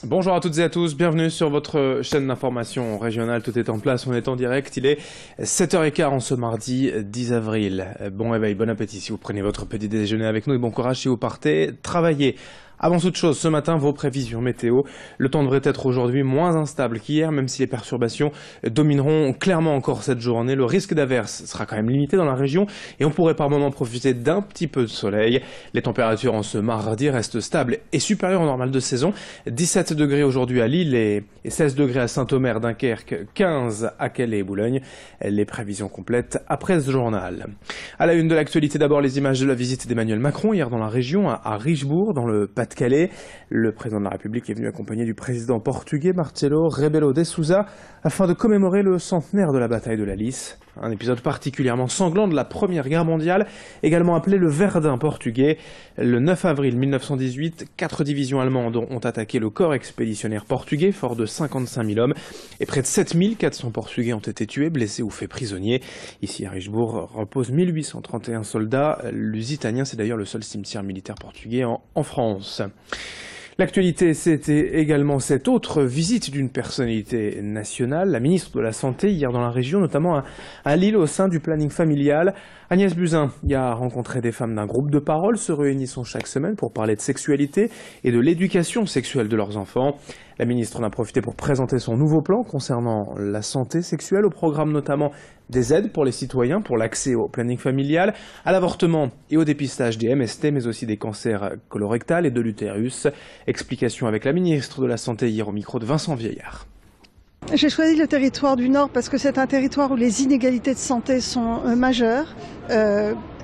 Bonjour à toutes et à tous, bienvenue sur votre chaîne d'information régionale. Tout est en place, on est en direct. Il est 7h15 en ce mardi 10 avril. Bon réveil, bon appétit si vous prenez votre petit déjeuner avec nous et bon courage si vous partez travailler. Avant toute chose, ce matin, vos prévisions météo. Le temps devrait être aujourd'hui moins instable qu'hier, même si les perturbations domineront clairement encore cette journée. Le risque d'averse sera quand même limité dans la région et on pourrait par moments profiter d'un petit peu de soleil. Les températures en ce mardi restent stables et supérieures au normal de saison. 17 degrés aujourd'hui à Lille et 16 degrés à Saint-Omer, Dunkerque, 15 à Calais et Boulogne. Les prévisions complètes après ce journal. À la une de l'actualité, d'abord les images de la visite d'Emmanuel Macron hier dans la région, à Richebourg, dans le Pas-de-Calais. Le président de la République est venu accompagné du président portugais Marcelo Rebelo de Sousa afin de commémorer le centenaire de la bataille de la Lys. Un épisode particulièrement sanglant de la Première Guerre mondiale, également appelé le Verdun portugais. Le 9 avril 1918, 4 divisions allemandes ont attaqué le corps expéditionnaire portugais, fort de 55 000 hommes, et près de 7 400 Portugais ont été tués, blessés ou faits prisonniers. Ici à Richebourg reposent 1831 soldats. Lusitanien, c'est d'ailleurs le seul cimetière militaire portugais en France. L'actualité, c'était également cette autre visite d'une personnalité nationale, la ministre de la Santé, hier dans la région, notamment à Lille, au sein du planning familial. Agnès Buzyn y a rencontré des femmes d'un groupe de parole, se réunissant chaque semaine pour parler de sexualité et de l'éducation sexuelle de leurs enfants. La ministre en a profité pour présenter son nouveau plan concernant la santé sexuelle, au programme notamment des aides pour les citoyens, pour l'accès au planning familial, à l'avortement et au dépistage des MST, mais aussi des cancers colorectal et de l'utérus. Explication avec la ministre de la Santé hier au micro de Vincent Vieillard. J'ai choisi le territoire du Nord parce que c'est un territoire où les inégalités de santé sont majeures.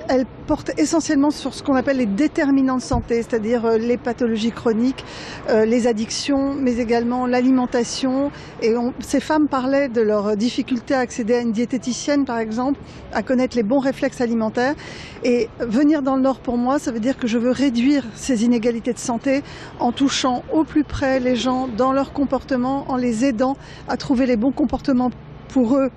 Elle porte essentiellement sur ce qu'on appelle les déterminants de santé, c'est-à-dire les pathologies chroniques, les addictions, mais également l'alimentation. Et ces femmes parlaient de leur difficulté à accéder à une diététicienne, par exemple, à connaître les bons réflexes alimentaires. Et venir dans le Nord, pour moi, ça veut dire que je veux réduire ces inégalités de santé en touchant au plus près les gens dans leur comportement, en les aidant à trouver les bons comportements pour eux,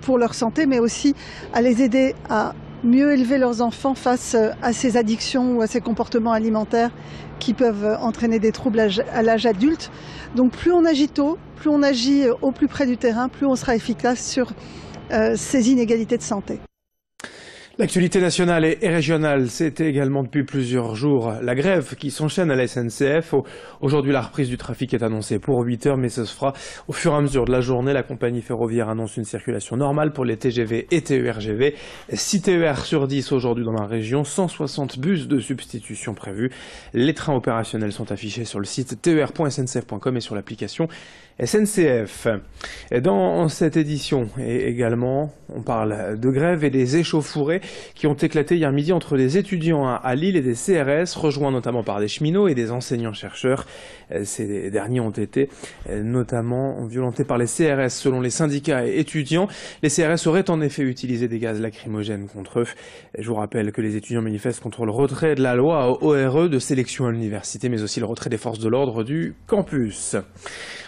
pour leur santé, mais aussi à les aider à mieux élever leurs enfants face à ces addictions ou à ces comportements alimentaires qui peuvent entraîner des troubles à l'âge adulte. Donc plus on agit tôt, plus on agit au plus près du terrain, plus on sera efficace sur ces inégalités de santé. L'actualité nationale et régionale, c'était également depuis plusieurs jours la grève qui s'enchaîne à la SNCF. Aujourd'hui, la reprise du trafic est annoncée pour 8 heures, mais ce se fera au fur et à mesure de la journée. La compagnie ferroviaire annonce une circulation normale pour les TGV et TER-GV. 6 TER sur 10 aujourd'hui dans la région, 160 bus de substitution prévus. Les trains opérationnels sont affichés sur le site ter.sncf.com et sur l'application SNCF. Dans cette édition, et également, on parle de grève et des échauffourées qui ont éclaté hier midi entre des étudiants à Lille et des CRS, rejoints notamment par des cheminots et des enseignants-chercheurs. Ces derniers ont été notamment violentés par les CRS selon les syndicats et étudiants. Les CRS auraient en effet utilisé des gaz lacrymogènes contre eux. Je vous rappelle que les étudiants manifestent contre le retrait de la loi ORE de sélection à l'université, mais aussi le retrait des forces de l'ordre du campus.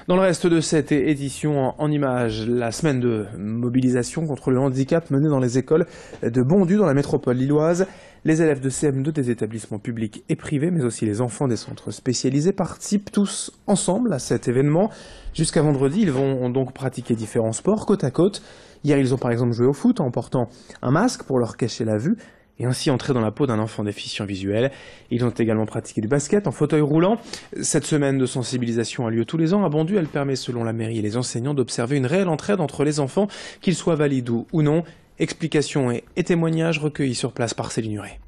Dans le reste de cette édition en images, la semaine de mobilisation contre le handicap menée dans les écoles de Bondu dans la métropole lilloise. Les élèves de CM2 des établissements publics et privés, mais aussi les enfants des centres spécialisés participent tous ensemble à cet événement. Jusqu'à vendredi, ils vont donc pratiquer différents sports côte à côte. Hier, ils ont par exemple joué au foot en portant un masque pour leur cacher la vue et ainsi entrer dans la peau d'un enfant déficient visuel. Ils ont également pratiqué du basket en fauteuil roulant. Cette semaine de sensibilisation a lieu tous les ans à Bondu. Elle permet, selon la mairie et les enseignants, d'observer une réelle entraide entre les enfants, qu'ils soient valides ou non. Explications et témoignages recueillis sur place par Céline Huret.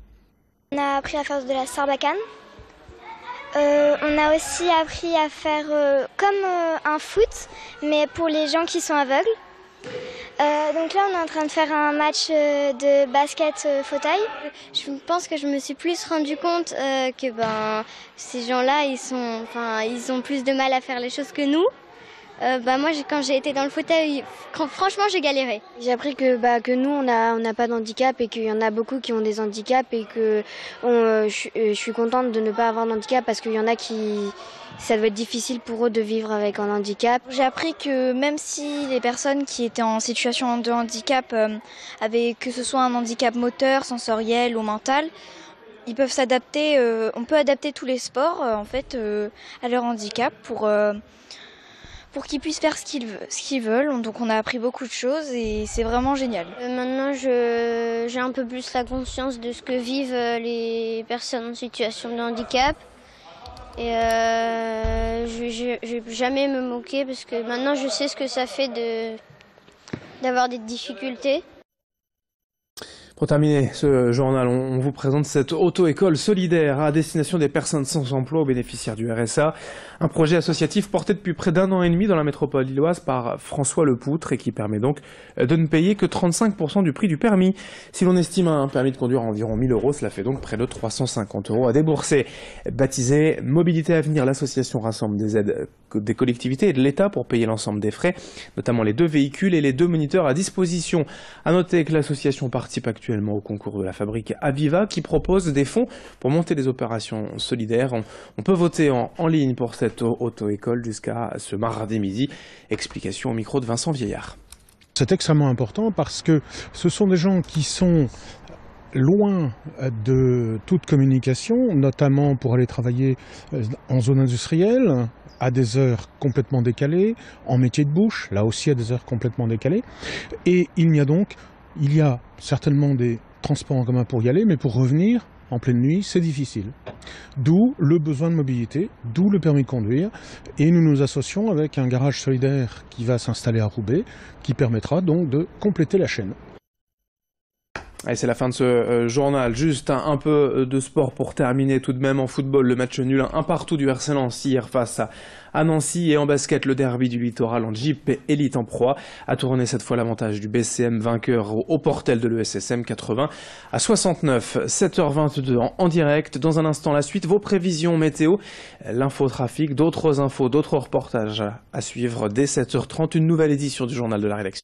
On a appris à faire de la sarbacane. On a aussi appris à faire comme un foot, mais pour les gens qui sont aveugles. Donc là, on est en train de faire un match de basket fauteuil. Je pense que je me suis plus rendu compte que ces gens-là, ils ont plus de mal à faire les choses que nous. Moi, quand j'ai été dans le fauteuil, franchement, j'ai galéré. J'ai appris que nous, on n'a pas d'handicap et qu'il y en a beaucoup qui ont des handicaps et que je suis contente de ne pas avoir d'handicap parce qu'il y en a qui... Ça doit être difficile pour eux de vivre avec un handicap. J'ai appris que même si les personnes qui étaient en situation de handicap avaient que ce soit un handicap moteur, sensoriel ou mental, ils peuvent s'adapter, on peut adapter tous les sports en fait à leur handicap pour qu'ils puissent faire ce qu'ils veulent. Donc on a appris beaucoup de choses et c'est vraiment génial. Maintenant, j'ai un peu plus la conscience de ce que vivent les personnes en situation de handicap. Et je vais jamais me moquer parce que maintenant je sais ce que ça fait d'avoir des difficultés. Pour terminer ce journal, on vous présente cette auto-école solidaire à destination des personnes sans emploi aux bénéficiaires du RSA. Un projet associatif porté depuis près d'1 an et demi dans la métropole lilloise par François Lepoutre et qui permet donc de ne payer que 35% du prix du permis. Si l'on estime un permis de conduire à environ 1 000 €, cela fait donc près de 350 € à débourser. Baptisée Mobilité Avenir, l'association rassemble des aides des collectivités et de l'État pour payer l'ensemble des frais, notamment les 2 véhicules et les 2 moniteurs à disposition. À noter que l'association participe actuellement au concours de la fabrique Aviva qui propose des fonds pour monter des opérations solidaires. On peut voter en ligne pour cette auto-école jusqu'à ce mardi midi. Explication au micro de Vincent Vieillard. C'est extrêmement important parce que ce sont des gens qui sont loin de toute communication, notamment pour aller travailler en zone industrielle, à des heures complètement décalées, en métier de bouche, là aussi à des heures complètement décalées. Et il y a certainement des transports en commun pour y aller, mais pour revenir en pleine nuit, c'est difficile. D'où le besoin de mobilité, d'où le permis de conduire. Et nous nous associons avec un garage solidaire qui va s'installer à Roubaix, qui permettra donc de compléter la chaîne. Allez, c'est la fin de ce journal. Juste un peu de sport pour terminer tout de même en football. Le match nul 1 partout du RC Nancy hier face à Nancy et en basket le derby du littoral en Jeep Elite en proie a tourné cette fois l'avantage du BCM vainqueur au portel de l'ESSM 80-69. 7h22 en direct. Dans un instant la suite, vos prévisions météo, l'infotrafic, d'autres infos, d'autres reportages à suivre dès 7h30. Une nouvelle édition du journal de la rédaction.